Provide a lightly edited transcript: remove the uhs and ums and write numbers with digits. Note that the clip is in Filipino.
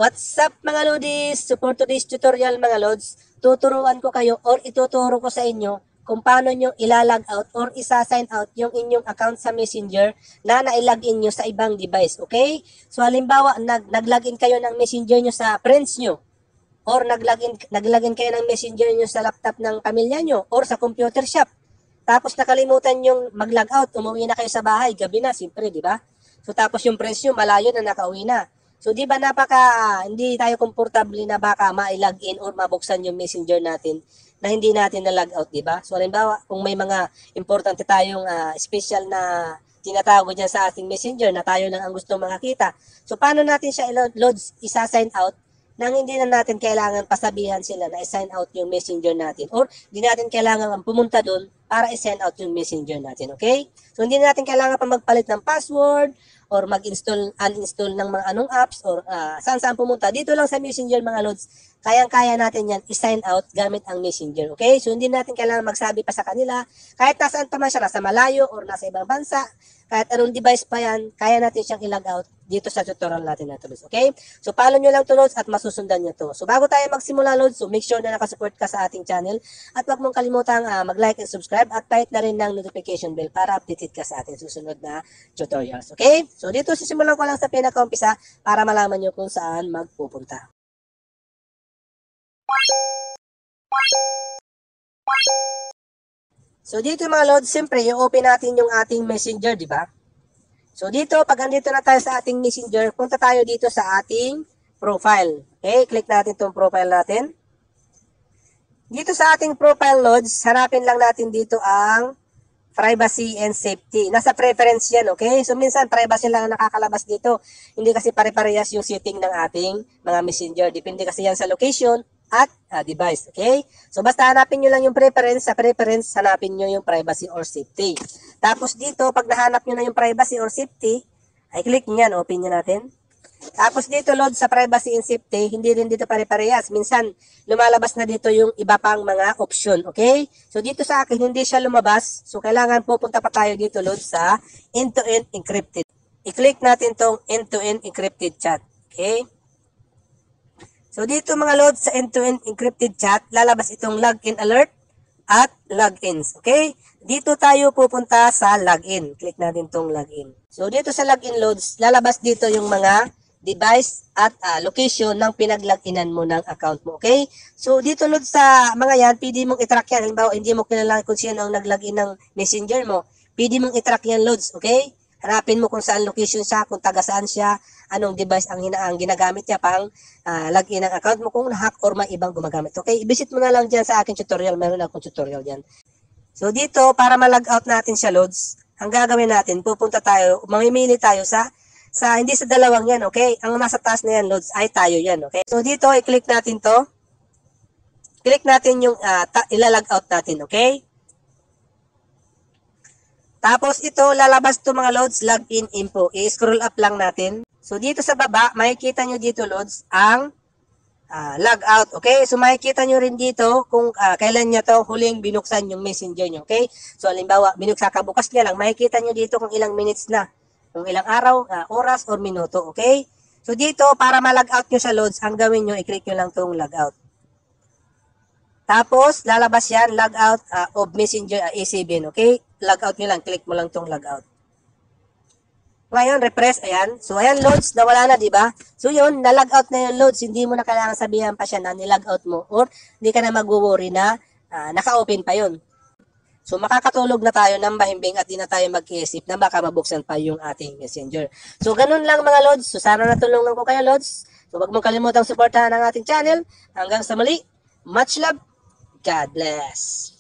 What's up mga Lodis? So for today's tutorial mga Lods, tuturuan ko kayo or ituturo ko sa inyo kung paano nyo ilalog out or isa-sign out yung inyong account sa Messenger na nailagin nyo sa ibang device, okay? So halimbawa, nag-login kayo ng Messenger nyo sa friends nyo or nag-login kayo ng Messenger nyo sa laptop ng pamilya nyo or sa computer shop. Tapos nakalimutan yung mag-log out, umuwi na kayo sa bahay, gabi na, siyempre, di ba? So tapos yung friends nyo malayo na nakauwi na. So, di ba hindi tayo komportable na baka ma-login or mabuksan yung messenger natin na hindi natin na-log out, di ba? So, halimbawa, kung may mga importante tayong special na tinatawag dyan sa ating messenger na tayo lang ang gusto makakita. So, paano natin siya isa-sign out nang hindi na natin kailangan pasabihan sila na i-sign out yung messenger natin or hindi natin kailangan pumunta doon para i-sign out yung messenger natin, okay? So, hindi natin kailangan pa magpalit ng password or uninstall ng mga anong apps or saan pumunta. Dito lang sa Messenger mga Lods, kayang-kaya natin yan i-sign out gamit ang Messenger, okay? So, hindi natin kailangan magsabi pa sa kanila. Kahit nasaan pa man siya, nasa malayo or nasa ibang bansa, kahit anong device pa yan, kaya natin siyang i-log out dito sa tutorial natin na to, Lods, okay? So, follow nyo lang to, Lods, at masusundan nyo to. So, bago tayo magsimula, Lods, so make sure na nakasupport ka sa ating channel at huwag mong kalimutang mag-like and subscribe at kahit na rin ng notification bell para updated ka sa ating susunod na tutorials, okay? So, dito sisimulan ko lang sa pinaka-umpisa para malaman nyo kung saan magpupunta. So, dito mga Lods, siyempre, i-open natin yung ating messenger, di ba? So, dito, pag andito na tayo sa ating messenger, punta tayo dito sa ating profile. Okay, click natin itong profile natin. Dito sa ating profile, Lods, hanapin lang natin dito ang privacy and safety. Nasa preference yan, okay? So, minsan, privacy lang ang nakakalabas dito. Hindi kasi pare-parehas yung setting ng ating mga messenger. Depende kasi yan sa location at device, okay? So, basta hanapin nyo lang yung preference. Sa preference, hanapin nyo yung privacy or safety. Tapos dito, pag nahanap nyo na yung privacy or safety, ay click nyo yan, open nyo natin. Tapos dito, Load, sa privacy and safety, hindi rin dito pare-parehas. Minsan, lumalabas na dito yung iba pang mga option, okay? So, dito sa akin, hindi siya lumabas. So, kailangan pupunta pa tayo dito, Load, sa end-to-end encrypted. I-click natin tong end-to-end encrypted chat, okay? So, dito mga Load, sa end-to-end encrypted chat, lalabas itong login alert at logins, okay? Dito tayo pupunta sa login. Click natin tong login. So, dito sa login, Loads, lalabas dito yung mga device at location ng pinagloginan mo ng account mo, okay? So, dito, Loads, sa mga yan, pwede mong i-track yan. Halimbawa, hindi mo kilala kung sino ang naglogin ng messenger mo. Pwede mong i-track yan, Loads, okay? Hanapin mo kung saan location siya, kung taga saan siya, anong device ang ginagamit niya pang login ng account mo, kung na-hack or may ibang gumagamit, okay? I-visit mo na lang dyan sa aking tutorial. Meron akong tutorial dyan. So, dito, para ma-log out natin siya, Loads, ang gagawin natin, pupunta tayo, mamimili tayo hindi sa dalawang yan, okay? Ang nasa taas na yan, Loads, ay tayo yan, okay? So, dito, i-click natin to. Click natin yung ilalog out natin, okay? Tapos, ito, lalabas to mga Loads, login info. I-scroll up lang natin. So, dito sa baba, makikita nyo dito, Loads, ang log out, okay? So, makikita nyo rin dito kung kailan nyo to huling binuksan yung messenger nyo, okay? So, halimbawa, binuksan ka bukas niya lang, makikita nyo dito kung ilang minutes na, kung ilang araw, oras, or minuto, okay? So, dito, para ma-log out nyo sa Loads, ang gawin nyo, i-click nyo lang tong log out. Tapos, lalabas yan, log out of messenger A7, okay? Log out nyo lang, click mo lang tong log out. Ngayon, refresh, ayan. So, ayan, Loads, nawala na, di ba? So, yun, na-log out na yung Loads. Hindi mo na kailangan sabihan pa siya na nilog out mo or hindi ka na mag-worry na naka-open pa yun. So, makakatulog na tayo ng mahimbing at di na tayo mag-iisip na baka mabuksan pa yung ating messenger. So, ganun lang mga Loads. So, sana natulungan ko kayo, Loads. So, wag mong kalimutang suportahan ang ating channel. Hanggang sa muli, much love. God bless.